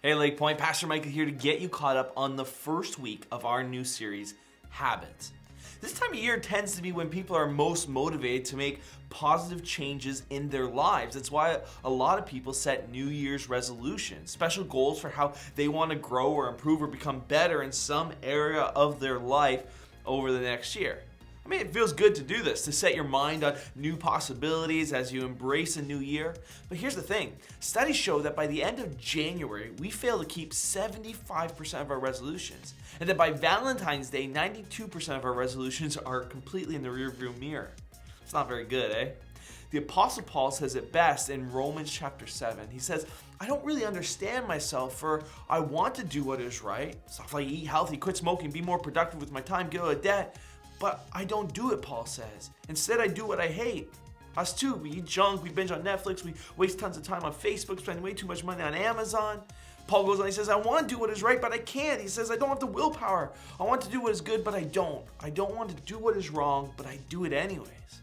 Hey Lake Point, Pastor Michael here to get you caught up on the first week of our new series, Habits. This time of year tends to be when people are most motivated to make positive changes in their lives. That's why a lot of people set New Year's resolutions, special goals for how they want to grow or improve or become better in some area of their life over the next year. I mean, it feels good to do this, to set your mind on new possibilities as you embrace a new year. But here's the thing. Studies show that by the end of January, we fail to keep 75% of our resolutions. And that by Valentine's Day, 92% of our resolutions are completely in the rearview mirror. It's not very good, eh? The Apostle Paul says it best in Romans chapter 7. He says, I don't really understand myself, for I want to do what is right. Stuff like eat healthy, quit smoking, be more productive with my time, get out of debt. But I don't do it, Paul says. Instead, I do what I hate. Us too, we eat junk, we binge on Netflix, we waste tons of time on Facebook, spend way too much money on Amazon. Paul goes on, he says, I want to do what is right, but I can't. He says, I don't have the willpower. I want to do what is good, but I don't. I don't want to do what is wrong, but I do it anyways.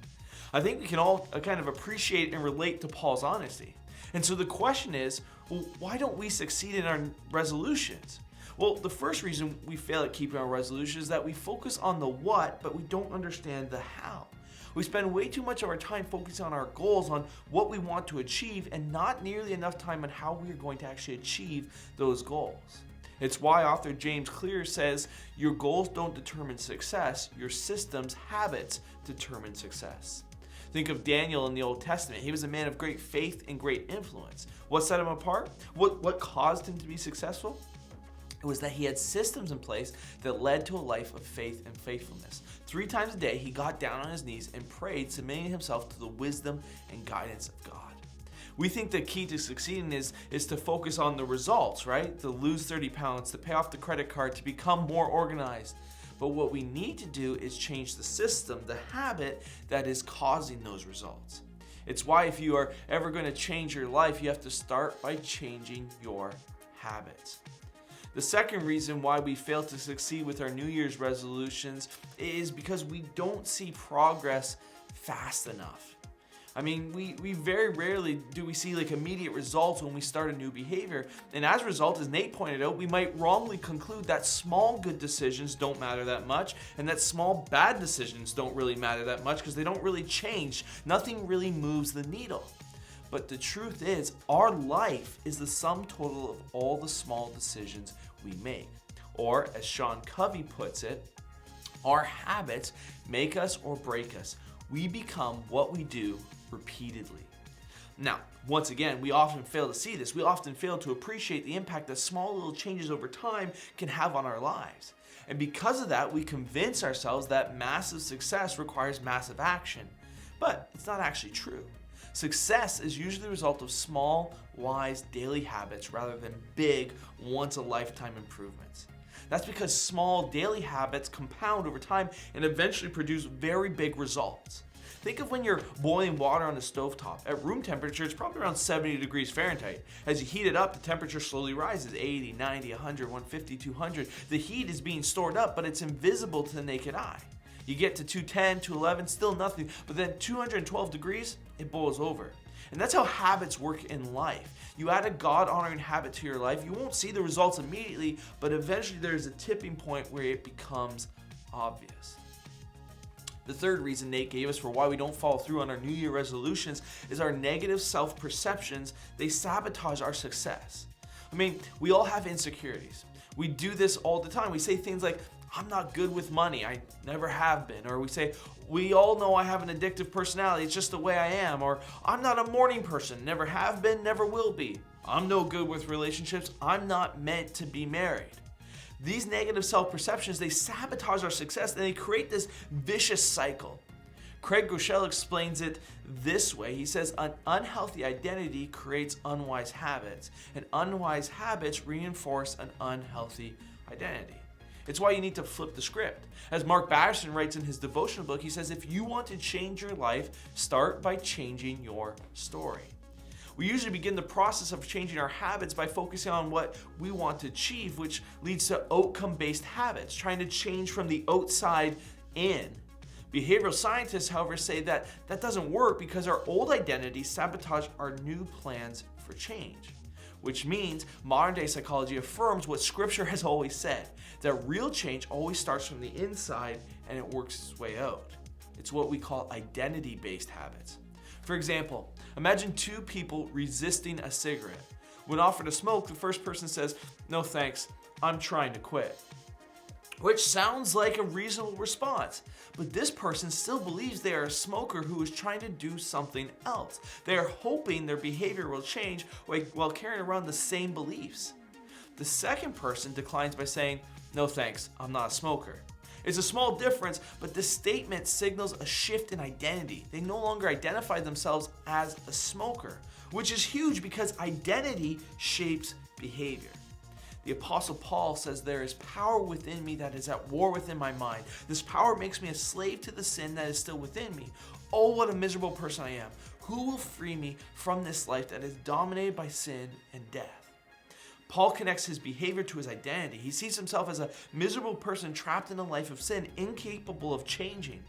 I think we can all kind of appreciate and relate to Paul's honesty. And so the question is, well, why don't we succeed in our resolutions? Well, the first reason we fail at keeping our resolutions is that we focus on the what, but we don't understand the how. We spend way too much of our time focusing on our goals, on what we want to achieve, and not nearly enough time on how we are going to actually achieve those goals. It's why author James Clear says, your goals don't determine success, your systems, habits determine success. Think of Daniel in the Old Testament. He was a man of great faith and great influence. What set him apart? What caused him to be successful? It was that he had systems in place that led to a life of faith and faithfulness. 3 times a day, he got down on his knees and prayed, submitting himself to the wisdom and guidance of God. We think the key to succeeding is to focus on the results, right? To lose 30 pounds, to pay off the credit card, to become more organized. But what we need to do is change the system, the habit that is causing those results. It's why if you are ever going to change your life, you have to start by changing your habits. The second reason why we fail to succeed with our New Year's resolutions is because we don't see progress fast enough. I mean, we very rarely do we see immediate results when we start a new behavior. And as a result, as Nate pointed out, we might wrongly conclude that small good decisions don't matter that much and that small bad decisions don't really matter that much because they don't really change. Nothing really moves the needle. But the truth is, our life is the sum total of all the small decisions we make. Or, as Sean Covey puts it, our habits make us or break us. We become what we do repeatedly. Now, once again, we often fail to see this. We often fail to appreciate the impact that small little changes over time can have on our lives. And because of that, we convince ourselves that massive success requires massive action. But it's not actually true. Success is usually the result of small, wise, daily habits rather than big, once-a-lifetime improvements. That's because small, daily habits compound over time and eventually produce very big results. Think of when you're boiling water on the stovetop. At room temperature, it's probably around 70 degrees Fahrenheit. As you heat it up, the temperature slowly rises, 80, 90, 100, 150, 200. The heat is being stored up, but it's invisible to the naked eye. You get to 210, 211, still nothing, but then 212 degrees, it boils over. And that's how habits work in life. You add a God-honoring habit to your life, you won't see the results immediately, but eventually there's a tipping point where it becomes obvious. The third reason Nate gave us for why we don't follow through on our New Year resolutions is our negative self-perceptions. They sabotage our success. I mean, we all have insecurities. We do this all the time. We say things like, I'm not good with money, I never have been. Or we say, we all know I have an addictive personality, it's just the way I am. Or I'm not a morning person, never have been, never will be. I'm no good with relationships, I'm not meant to be married. These negative self-perceptions, they sabotage our success and they create this vicious cycle. Craig Groeschel explains it this way. He says, an unhealthy identity creates unwise habits, and unwise habits reinforce an unhealthy identity. It's why you need to flip the script. As Mark Batterson writes in his devotional book, he says, if you want to change your life, start by changing your story. We usually begin the process of changing our habits by focusing on what we want to achieve, which leads to outcome-based habits, trying to change from the outside in. Behavioral scientists, however, say that doesn't work because our old identities sabotage our new plans for change. which means modern day psychology affirms what scripture has always said, that real change always starts from the inside and it works its way out. It's what we call identity-based habits. For example, imagine two people resisting a cigarette. When offered a smoke, the first person says, "No thanks, I'm trying to quit." Which sounds like a reasonable response, but this person still believes they are a smoker who is trying to do something else. They are hoping their behavior will change while carrying around the same beliefs. The second person declines by saying, "No thanks, I'm not a smoker." It's a small difference, but this statement signals a shift in identity. They no longer identify themselves as a smoker, which is huge because identity shapes behavior. The Apostle Paul says, "There is power within me that is at war within my mind. This power makes me a slave to the sin that is still within me. Oh, what a miserable person I am. Who will free me from this life that is dominated by sin and death?" Paul connects his behavior to his identity. He sees himself as a miserable person trapped in a life of sin, incapable of changing.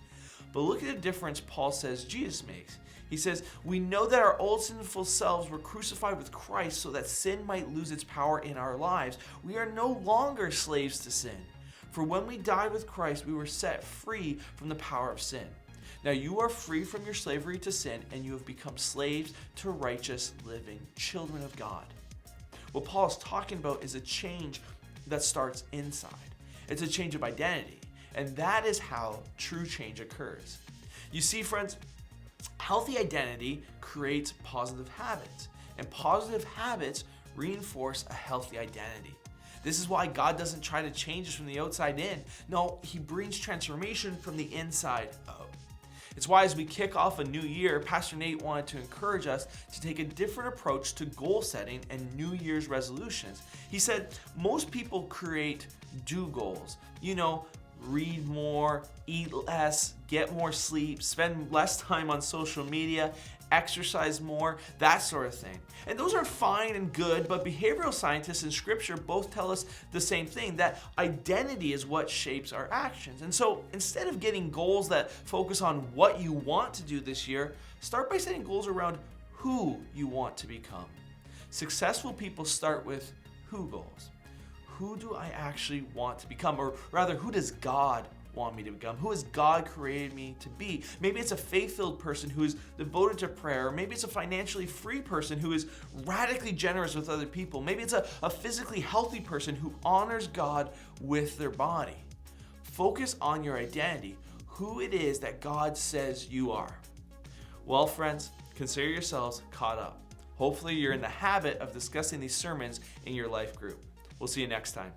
But look at the difference Paul says Jesus makes. He says, "We know that our old sinful selves were crucified with Christ so that sin might lose its power in our lives. We are no longer slaves to sin. For when we died with Christ, we were set free from the power of sin. Now you are free from your slavery to sin, and you have become slaves to righteous living, children of God." What Paul is talking about is a change that starts inside. It's a change of identity, and that is how true change occurs. You see, friends, healthy identity creates positive habits, and positive habits reinforce a healthy identity. This is why God doesn't try to change us from the outside in. No, He brings transformation from the inside out. It's why as we kick off a new year, Pastor Nate wanted to encourage us to take a different approach to goal setting and New Year's resolutions. He said, most people create do goals. Read more, eat less, get more sleep, spend less time on social media, exercise more, that sort of thing. And those are fine and good, but behavioral scientists and scripture both tell us the same thing, that identity is what shapes our actions. And so instead of getting goals that focus on what you want to do this year, start by setting goals around who you want to become. Successful people start with who goals. Who do I actually want to become? Or rather, who does God want me to become? Who has God created me to be? Maybe it's a faith-filled person who is devoted to prayer. Or maybe it's a financially free person who is radically generous with other people. Maybe it's a physically healthy person who honors God with their body. Focus on your identity, who it is that God says you are. Well, friends, consider yourselves caught up. Hopefully you're in the habit of discussing these sermons in your life group. We'll see you next time.